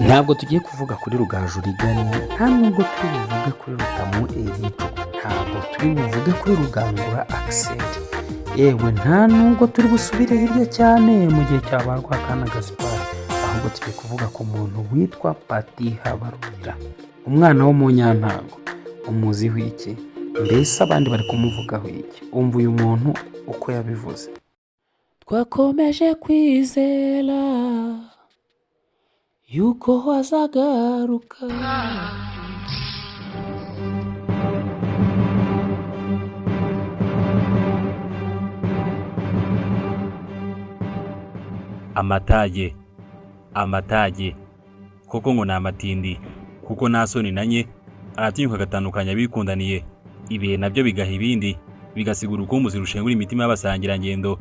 ntabwo tugiye kuvuga kuri Rugaju Rigani, nta nubwo turi buvuge kuri Rutamu Elijo, ntabwo turi buvuge kuri Rugangura Axel, yewe nta nubwo turi busubire hirya cyane mu gihe cya ba Rwakana Gaspard, ahubwo tugiye kuvuga ku muntu witwa Pati Habarugira, umwana wo mu Nyantango. Umuziho iki? Mbese abandi bari kumuvugaho iki? Umva uyu muntu uko yabivuze. Twakomeje kwizera yuko wazagaruka, amatage koko ngo ni amatindi, kuko nta soni nanye aratinyuka agatandukanya abikundaniye, ibihe nabyo bigaha ibindi, bigasigura urukumbuzi rushengura imitima y'abasangirangendo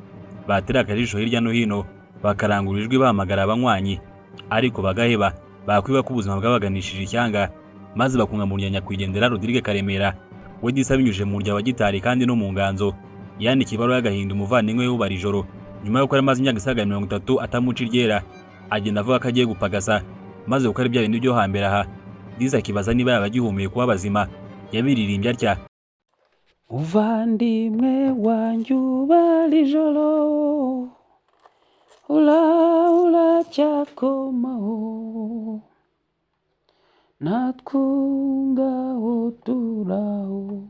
batera akajisho hirya no hino, bakarangura ijwi bahamagara abanywanyi, ariko bagaheba, bakwiba ko ubuzima bwabaganishije ishyanga, maze bakunga mu nyakwigendera Rodrigue Karemera we disa binyuje mu rya wa gitari kandi no mu nganzo, yandikiye ibaruwa y'agahinda umuvandimwe we Ubarijoro nyuma y'uko amaze imyaka isaga 30 atamuca iryera, agenda avuga ko agiye gupagasa, maze gukora ibya bintu byo hambere aha. Disa akibaza niba yabagihumeye kuba bazima, yabiririmbye atya: uvandimwe wanjye Ubarijoro, uracyakomaho, natwungaho turaho,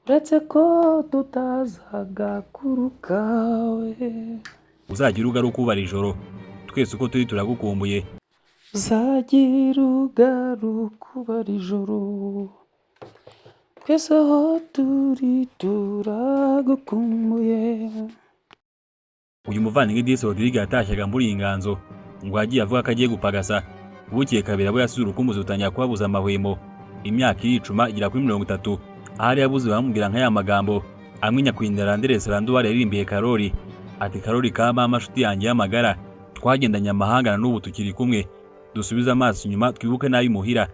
uretse ko tutazagakurukawe. uzagira ugaruka Ubarijoro, twese uko turi turagukumbuye. Uzagira ugaruka Ubarijoro, twese aho turi turagukumbuye. Uyu muvandimwe Disa Rodrigue yatashyaga muri iyi nganzo ngo agiye avuga ko agiye gupagasa, bukiye kabiri abo yasuye urukumbuzi rutangira kubabuza amahwemo. Imyaka iricuma igira kuri 30, ahari yabuze bamubwira nk'aya magambo amwe nyakwindera Andres Randuwari yaririmbiye Karori, ati: Karori ka mama nshuti yanjye y'amagara, twagendanye amahanga na n'ubu tukiri kumwe, dusubize amaso inyuma twibuke nabi muhira.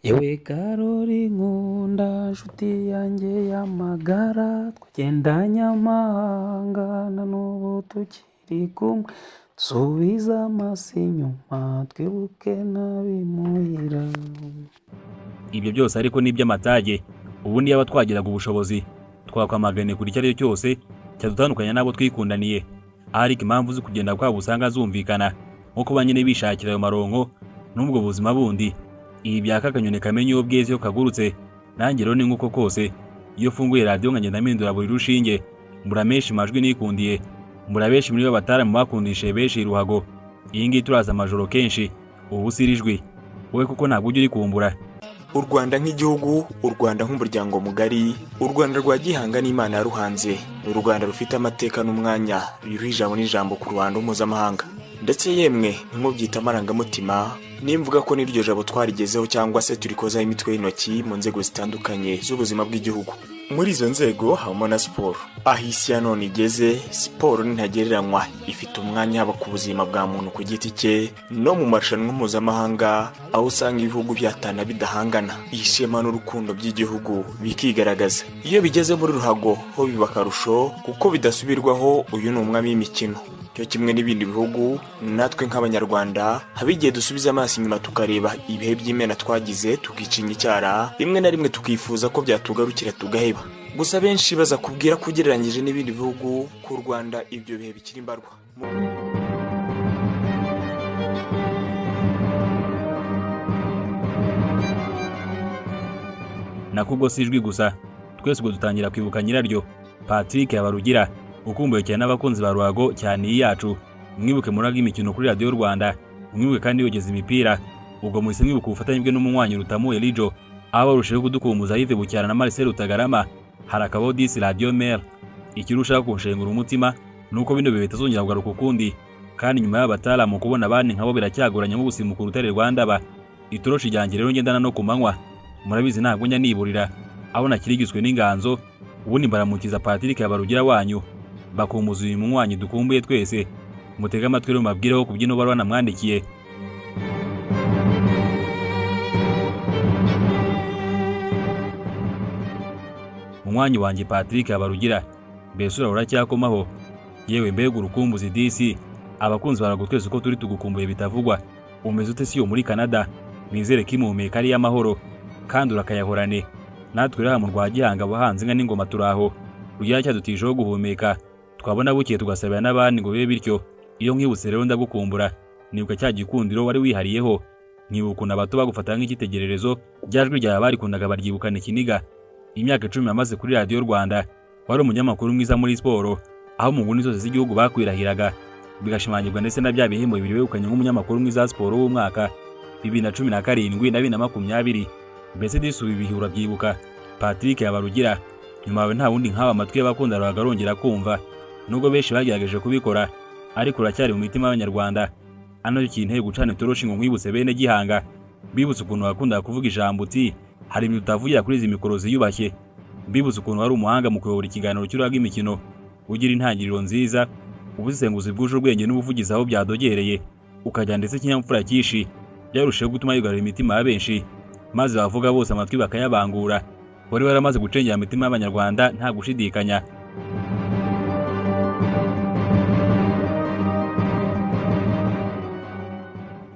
Yewe Karori nkunda nshuti yanjye y'amagara, twagendanye amahanga na n'ubu tukiri kumwe, dusubize amaso inyuma twibuke nabi muhira. Ibyo byose ariko ni iby'amatage, ubundi yaba twagiraga ubushobozi twakwamagane kuri icyo ari cyo cyose cyadutandukanya n'abo twikundaniye, ariko impamvu zo kugenda kwabo usanga zumvikana nko kuba nyine bishakira ayo maronko n'ubwo buzima bundi. Ibi byaka akanyoni kamenye iyo bweze iyo kagurutse, nanjye rero ni nk'uko kose iyo funguye radiyo nkagenda mpindura buri rushinge, mbura menshi majwi nikundiye, mbura benshi muri bo bataramu bakundishe benshi iruhago. Iyi ngiyi turaza amajoro kenshi, ubu sirijwi wowe kuko ntabwo ujya urikumbura. U Rwanda nk'igihugu, u Rwanda nk'umuryango mugari, u Rwanda rwa gihanga n'Imana yaruhanze, ni u Rwanda rufite amateka n'umwanya biruha ijambo n'ijambo ku ruhando mpuzamahanga, ndetse yemwe ntimubyita amarangamutima nimvuga ko n'iryo jabo twarigezeho cyangwa se turikozaho imitwe y'intoki mu nzego zitandukanye z'ubuzima bw'igihugu. Muri izo nzego habamo na siporo. Aho isi ya none igeze, siporo ntagereranywa, ifite umwanya haba ku buzima bwa muntu ku giti cye no mu marushanwa mpuzamahanga, aho usanga ibihugu byatana bidahangana, ishema n'urukundo by'igihugu bikigaragaza. Iyo bigeze muri ruhago ho biba akarusho kuko bidasubirwaho, uyu ni umwami w'imikino. Cyo kimwe n'ibindi bihugu, natwe nk'abanyarwanda habigiye dusubiza amaso inyuma tukareba ibihe by'imena twagize, tukicinya icyara, rimwe na rimwe tukifuza ko byatugarukira tugaheba. Gusa benshi baza kubwira ko ugereranyije n'ibindi bihugu ko u Rwanda ibyo bihe bikiri mbarwa. Nakubwo sijwi gusa, twese ubwo dutangira kwibuka nyiraryo Patrick Habarugira, ukumbuye cyane n'abakunzi ba Ruhago cyane iyi yacu. Mwibuke muraga imikino kuri Radio Rwanda, mwibuke kandi yogeza imipira, ubwo muhise mwibuka ubufatanye bwe n'umunywanyi Rutamu Elijo, abo barushaho kudukumbuza Yves Bucyana na Marcel Rutagarama, harakabaho Disi Radio Mer. Ikirushaho kunshengura umutima nuko bino bihe bitazongera kugaruka ukundi, kandi nyuma y'abatara mu kubona abandi nkabo biracyagoranye mu gusimuka urutare Rwanda. Itoroshi ryanjye rero ngendana no kumanywa, murabizi ntabwo njya niburira, aho nakirigizwe n'inganzo, ubundi mbaramukiza Patrick Habarugira wanyu, bakumuza uyu munywanyi dukumbuye twese. Mutega amatwi rero mabwireho kubyino barwa namwandikiye. Munywanyi wanjye Patrick Habarugira, mbese uracyakomaho? Yewe mbega urukumbuzi Disi, abakunzi baragutwese uko turi tugukumbuye bitavugwa. umeze ute si yo muri Canada? Nizere ko imuhumeka ari y'amahoro kandi urakayahorane. Natwe rero mu rwa Gihanga abahanzi nka n'ingoma turaho rugira cyadutijeho guhumeka, twabona bukiye tugasabira n'abandi ngo bibe bityo. Iyo nkibutse rero ndagukumbura, nibuka cya gikundiro wari wihariyeho, nkibuka abato bagufata nk'ikitegererezo, ryajwi ryawe barikundaga baryibukana ikiniga. Imyaka 10 yamaze kuri Radio Rwanda, wari umunyamakuru mwiza muri siporo, aho mu nguni zose z'igihugu bakwirahiraga, bigashimangirwa ndetse na bya bihembo bibiri wegukanye nk'umunyamakuru mwiza wa siporo w'umwaka 2017 na 2020. Mbese disubi bihura byibuka Patrick Habarugira. Nyuma yawe nta wundi nk'aba amatwi y'abakunda bagarongera kumva, nubwo benshi bagerageje kubikora, ariko uracyari mu mitima y'Abanyarwanda. Ano cyinteye gucana itoroshi ngo nkwibutse bene Gihanga, bibutse ukuntu wakundaga kuvuga ijambo uti hari ibintu utavugira kuri izi mikoro ziyubashye, bibutse ukuntu wari umuhanga mu kuyobora ikiganiro cy'uraga imikino, ugira intangiriro nziza, ubusesenguzi bwuje ubwenge n'ubuvugizi aho byadogereye, ukajya ndetse kinyamfura kishi, byarushaho gutuma yigarura imitima ya benshi, maze bavuga bose amatwi bakayabangura. Wari waramaze gucengera imitima y'Abanyarwanda nta gushidikanya.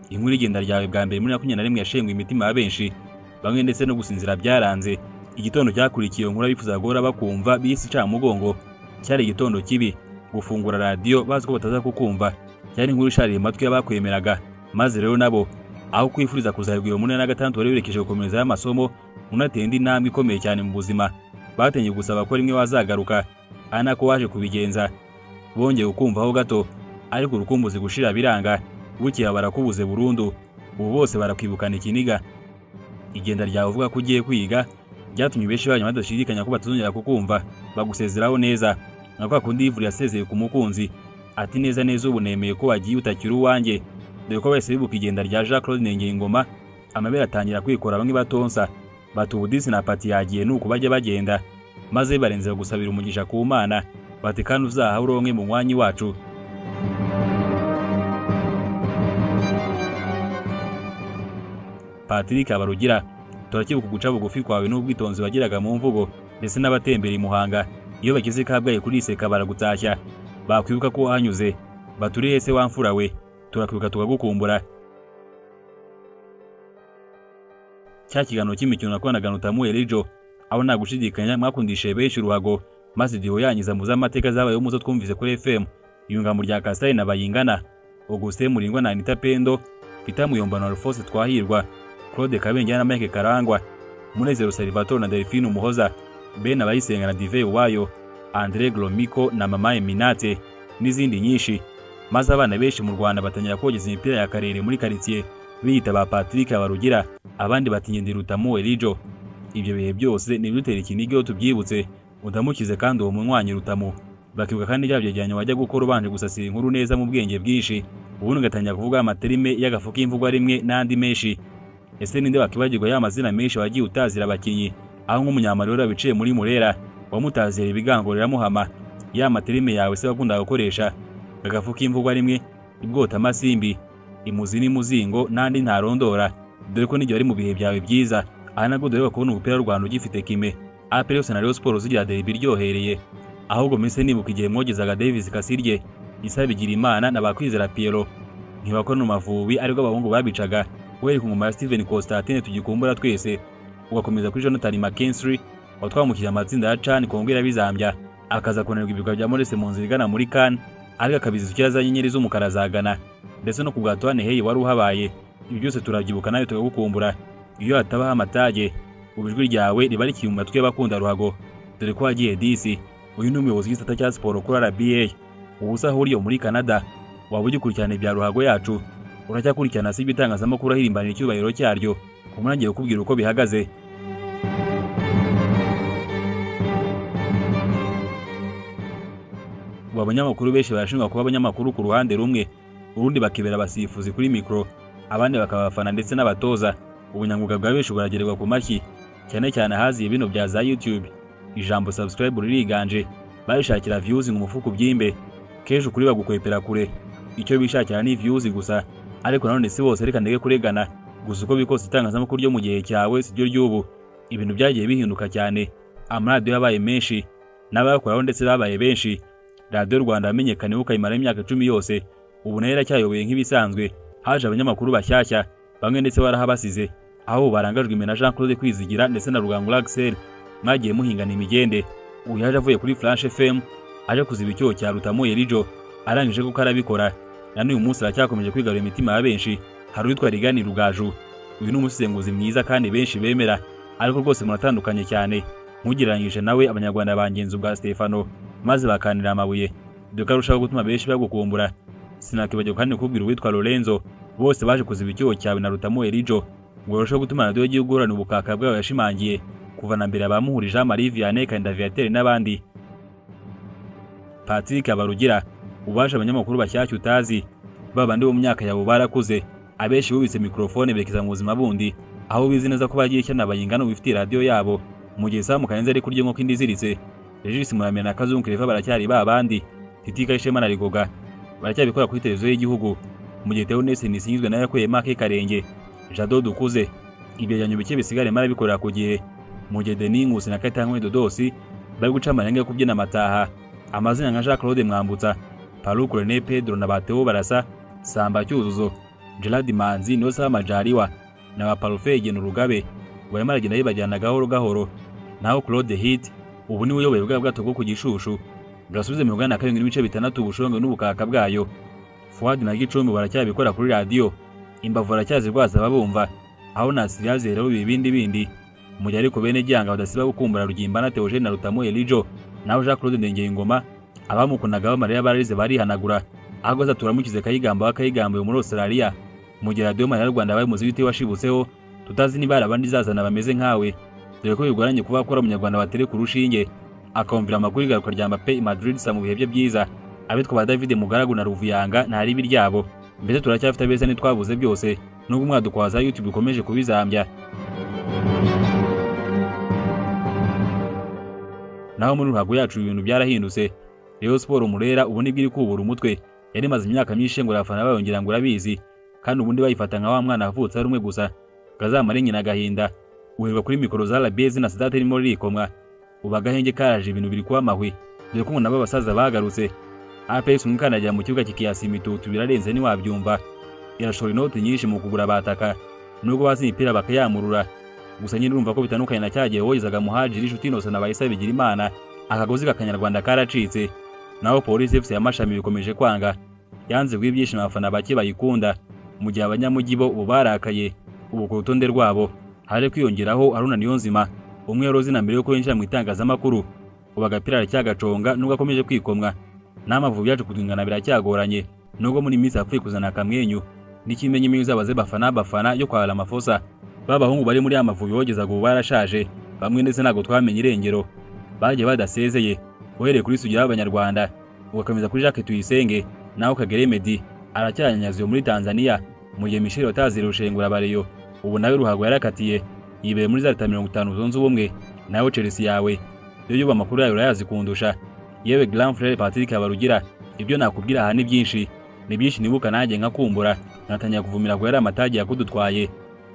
Inkuru igenda ryawe bwa mbere muri 2021 yashengwe imitima ya benshi, bamwe ndetse no gusinzira byaranze. Igitondo cyakurikiye inkuru bifuza guhora bakumva bisi ca mugongo, cyari igitondo kibi. Gufungura radio bazi ko bataza kukumva, cyari inkuru ishariye amatwi y'abakwemeraga. Maze rero nabo aho kwifuriza kuzahirwa iyo 16 wari werekeje gukomeza y'amasomo, unateye indi ntambwe ikomeye cyane mu buzima, batenye gusaba ko rimwe wazagaruka, anako waje kubigenza. Bongeye ukumvaho gato, ariko urukumbuzi gushira biranga, bukiye barakubuze burundu. Ubu bose barakwibukana ikiniga. Igenda ryawe uvuga ko ugiye kwiga byatumye benshi banyu badashidikanya ko batazongera kukumva, bagusezeraho neza nka kundi Ivuri yasezeye ku mukunzi ati neza neza ubu nemeye ko wagiye utakiri uwanjye. Dore ko wese bibuka igenda rya Jean Claude Nengengoma, amabere atangira kwikora bamwe batonsa bati ubudisi na pati yagiye nuko bajya bagenda, maze barenze gusabira umugisha ku Mana bati kandi uzaha uronke mu mwanyi wacu. Patrick Habarugira, turakibuka guca bugufi kwawe n'ubwitonzi wagiraga mu mvugo ndetse n'abatembera imuhanga. Iyo bageze Kabgayi kuri Iseka baragutashya, bakwibuka ko hanyuze, baturi hese wamfura we, turakwibuka tukagukumbura. Cya kiganiro cy'imikino nakonaga Nutamu Elijo, aho nta gushidikanya mwakundishe benshi ruhago, maze diho yanyiza mu z'amateka zabayeho muzo twumvise kuri FM, yunga mu rya Kasai na Bayingana, Augustin Muringwa na Anita Pendo, Peter Muyomba na Alphonse Twahirwa, Claude Kabenge na Mike Karangwa, Munezero Salvatore na Delphine Umuhoza, Ben Abayisenga na Dive Uwayo, Andre Glomiko na Mama Eminate n'izindi nyinshi. Maze abana benshi mu Rwanda batanyira kogeza imipira ya karere muri quartier biyita ba Patrick Habarugira, abandi batinyendira Nutamu Elijo. Ibyo bihe byose ni bitera ikinigo tubyibutse, utamukize kandi uwo munywanyi Rutamu. Bakibuka kandi byabyegeranye wajya gukora ubanje gusasira inkuru neza mu bwenge bwinshi, ubundi gatanya kuvuga amaterime y'agafuka imvugo rimwe n'andi menshi. Ese ninde wakibagirwa ya mazina menshi wagiye utazira abakinyi, aho nk'umunyamarira biciye muri Murera wamutazira ibigangorera muhama, ya materime yawe se wakunda gukoresha agafuka imvugo rimwe, ibwota amasimbi, imuzi n'umuzingo n'andi ntarondora. Dore ko n'igihe ari mu bihe byawe byiza, ahanago dore bakubona ubupira Rwanda ugifite kime, APR yose na Rayon Sports zigira derby iryohereye. Ahubwo mise nibuka igihe mwogezaga Davis Kasirye, Isabigira Imana na Bakwizera Piero, ntibakora mu Mavubi ariko abahungu babicaga, weri ku ngoma ya Steven Constantine tugikumbura twese. Ugakomeza kuri Jonathan McKinstry watwamukira amatsinda ya Chan kongera bizambya, akaza konerwa ibibuga bya Morese mu nzira igana muri Kan, ariko akabizukira za nyenyeri z'umukara zagana, ndetse no kubwatwane Hey wari uhabaye. Ibi byose turabyibuka nayo tugagukumbura. Iyo hatabaho amatage, ubijwi ryawe riba rikiye mu matwi y'abakunda ruhago. Dore ko wagiye DC, uyu ni umuyobozi w'isata cya siporo kuri RBA. Ubusa huriyo muri Canada, waba ugikurikirana ibya ruhago yacu, uracyakurikirana si ibitangazamakuru ahirimbanira icyubahiro cyaryo, kumuragiye kubwira uko bihagaze. Abanyamakuru benshi barashinjwa kuba abanyamakuru ku ruhande rumwe, urundi bakibera abasifuzi kuri mikro, abandi bakabafana ndetse n'abatoza. Ubunyanguga bwa benshi buragererwa ku mashyi, cyane cyane haziye bino bya za YouTube. Ijambo subscribe ririganje, barishakira views mu mufuko byimbe, keje kuri bagukwepera kure. Icyo bishakira ni views gusa, ariko nanone si bose reka ndege kuregana, gusa uko bikose itangazamakuru ryo mu gihe cyawe sibyo ry'ubu. Ibintu byagiye bihinduka cyane, amaradiyo yabaye menshi, n'abayakoraho ndetse babaye benshi. Radio Rwanda yamenyekanye ukayimara imyaka 10 yose, ubu nayo iracyayoboye nk'ibisanzwe, haje abanyamakuru bashyashya bamwe ndetse barahabasize, aho barangajwe imbere na Jean Claude Kwizigira ndetse na Rugangura Axel mwagiye muhingana imigende. Uyu yaje avuye kuri Flash FM aje kuziba icyoho cya Rutamu Elijo, arangije kuko arabikora na n'uyu munsi aracyakomeje kwigarura imitima ya benshi. Hari uwitwa Rigani Rugaju, uyu ni umusesenguzi mwiza kandi benshi bemera, ariko rwose muratandukanye cyane mugereranyije nawe. Abanyarwanda bangenzi ubwa Stefano maze bakanira amabuye, dore arushaho gutuma benshi bagukumbura. Sinakibajya kandi kubwira uwitwa Lorenzo, bose baje kuziba icyoho cyawe na Rutamu Elijo ngo barusheho gutuma radiyo y'igihugu ihorana ubukaka bwayo yashimangiye kuva na mbere abamuhuri Jean Marie Vianney Kanda Viateur n'abandi. Patrick Habarugira, ubaje abanyamakuru bashyashya utazi, babandi bo mu myaka yabo barakuze, abenshi bubitse mikrofone berekeza mu buzima bundi, aho bizi neza ko bagiye cyane bayingana bifitiye radiyo yabo. Mu gihe Sam Karenzi ari kurya nk'uko indi ziritse, Regis Muramya na Kazungu Claver baracyari babandi, Titi Kayishema na Rigoga baracyabikora kuri televiziyo y'igihugu, mu gihe Theo Nelson Isingizwe nayo yakuye Mark Karenge, Jado Dukuze ibyegeranyo bike bisigare mara bikorera ku gihe, mu gihe Denis Nkusi na Katankwe Dodosi bari guca amarenga yo kubyina amataha. Amazina nka Jean Claude Mwambutsa, Paluku René Pedro na Bateo Barasa, Samba Cyuzuzo, Gerard Manzi Nosa Majaliwa na ba Parfait Rugabe barimo aragenda yibajyana gahoro gahoro. Naho Claude Hit ubu ni uyoboye bwa bwato bwo ku Gishushu bwasubize 47.6 ubushonge n'ubukaka bwayo. Fuad na Gicumbi baracyabikora kuri radio, Imbavu baracyazirwaza babumva, aho Nasiriyaze rero bindi mu gihe ariko bene Gihanga badasiba gukumbura Rugimba na Theogene na Rutamu Elijo, naho Jean Claude Ndengeyingoma abamukunaga Mariya barize barihanagura, ahubwo azaturamukize Kayigamba w'Akayigamba muri Australia. Mu gihe radio Mariya Rwanda baye muzi bite washibutseho, tutazi niba abandi zazana bameze nkawe, dore ko bigoranye kuba akora umunyarwanda batere ku rushinge akumvira amakuru igaruka rya Mbappe i Madrid sa mu bihe bye byiza. Abitwa ba David Mugaragu na Ruvuyanga ntari biryabo, mbese turacyafite abeza nitwabuze byose, nubwo umwadukwaza YouTube ukomeje kubizambya. Naho muri ruhago yacu ibintu byarahindutse. Rayon Sport Murera ubu nibwo iri kubura umutwe, yari maze imyaka myinshi ngo abafana bayongera ngo urabizi, kandi ubundi bayifata nka wa mwana avutse ari umwe gusa kazamara nyina gahinda. Uherwa kuri mikoro za Labez na Sadate irimo rikomwa, ubagahenge karaje ibintu biri kuba mahwe, dore ko umuntu abasaza bagarutse. APS umukanagira mu kibuga kikiyasi imitutu birarenze ni wabyumva, irashora inoti nyinshi mu kugura bataka, nubwo bazi imipira bakayamurura. Gusa nyine urumva ko bitandukanye na cyagiye woyizaga Muhajiri inshuti Innocent na Bayisa bigira Imana, akagozi k'Akanyarwanda karacitse. Naho Police FC y'amashami bikomeje kwanga, yanze bw'ibyishimo abafana bake bayikunda, mu gihe abanyamujyi bo ubarakaye. Ubu ku rutonde rwabo haje kwiyongeraho Haruna Niyonzima, umwe yorozi na mbere yo kwinjira mu itangazamakuru, ubagapira aracyagaconga nubwo akomeje kwikomwa. N'amavubi yaje kudungana biracyagoranye, nubwo muri minsi apfuye kuzana akamwenyu n'ikimenye imizi abaze bafana yo kwa Ramaphosa. Babahungu bari muri amavubi bogezaga ubu barashaje, bamwe ndetse ntago twamenye irengero, bagiye badasezeye. Uhereye kuri Sugira y'Abanyarwanda ugakomeza kuri Jacques Tuyisenge, naho Kagere Medi aracyanyaziwe muri Tanzania, mu gihe Michel Watazira rushengura bareyo. Ubu nawe ruhago yarakatiye yibere muri za 50 zunze ubumwe, nawe Chelsea yawe yo amakuru yayo urayazi kundusha. Yewe Grand Frère Patrick Habarugira, ibyo nakubwira aha ni byinshi nibuka nanjye nkakumbura, natanya kuvumira ko yari amatage yakudutwaye.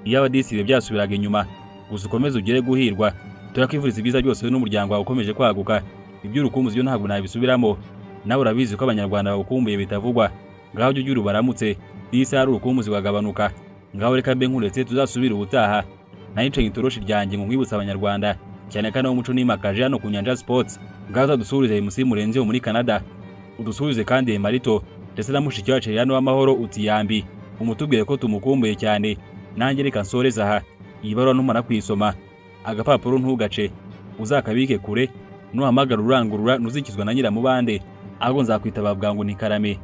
Iyo abadisibe byasubiraga inyuma, gusa ukomeze ugire guhirwa, turakivuriza ibiza byose n'umuryango wawe ukomeje kwaguka. Iby'urukumbuzi byo ntabwo nabisubiramo, nawe urabizi ko Abanyarwanda bakumbuye bitavugwa. Ngaho jya ugira baramutse, isa ari urukumbuzi wagabanuka. Ngaho reka mbe nkuretse tuzasubira ubutaha, nayice itoroshi ryanjye mu kwibutsa Abanyarwanda cyane kandi umuco n'imakaje hano ku Nyanja Sports. Ngaho dusubirize MC Murenzi wo muri Canada, udusubirize kandi Marito ndetse na mushiki wacu Yano w'amahoro utiyambi, umutubwire ko tumukumbuye cyane. Nanjye reka nsoreza aha, iyi baruwa numara kwisoma agapapuro ntugace, uzakabike kure, nuhamagara urangurura nuzikizwa na Nyiramubande, ahubwo nzakwitaba bwangu ni Karame.